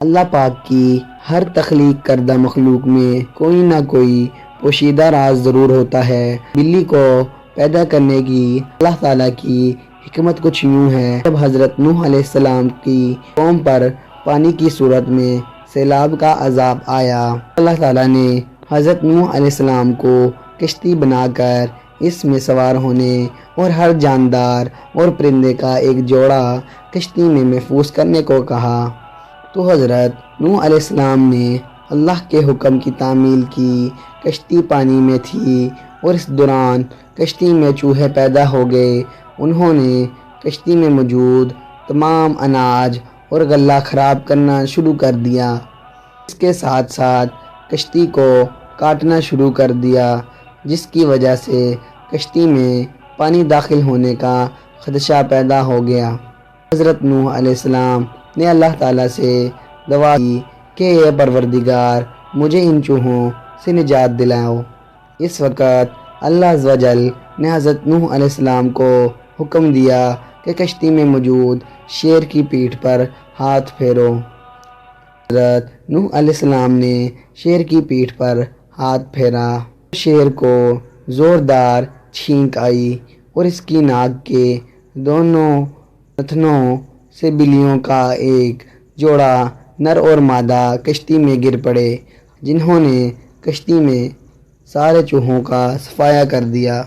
اللہ پاک کی ہر تخلیق کردہ مخلوق میں کوئی نہ کوئی پوشیدہ راز ضرور ہوتا ہے۔ بلی کو پیدا کرنے کی اللہ تعالیٰ کی حکمت کچھ یوں ہے۔ جب حضرت نوح علیہ السلام کی قوم پر پانی کی صورت میں سیلاب کا عذاب آیا، اللہ تعالیٰ نے حضرت نوح علیہ السلام کو کشتی بنا کر اس میں سوار ہونے اور ہر جاندار اور پرندے کا ایک جوڑا کشتی میں محفوظ کرنے کو کہا۔ تو حضرت نوح علیہ السلام نے اللہ کے حکم کی تعمیل کی۔ کشتی پانی میں تھی اور اس دوران کشتی میں چوہے پیدا ہو گئے۔ انہوں نے کشتی میں موجود تمام اناج اور غلہ خراب کرنا شروع کر دیا۔ اس کے ساتھ ساتھ کشتی کو کاٹنا شروع کر دیا، جس کی وجہ سے کشتی میں پانی داخل ہونے کا خدشہ پیدا ہو گیا۔ حضرت نوح علیہ السلام نے اللہ تعالیٰ سے دعا کی کہ اے پروردگار، مجھے ان چوہوں سے نجات دلاؤ۔ اس وقت اللہ عز و جل نے حضرت نوح علیہ السلام کو حکم دیا کہ کشتی میں موجود شیر کی پیٹھ پر ہاتھ پھیرو۔ حضرت نوح علیہ السلام نے شیر کی پیٹھ پر ہاتھ پھیرا۔ شیر کو زوردار چھینک آئی اور اس کی ناک کے دونوں نتنوں سے بلیوں کا ایک جوڑا نر اور مادہ کشتی میں گر پڑے، جنہوں نے کشتی میں سارے چوہوں کا صفایا کر دیا۔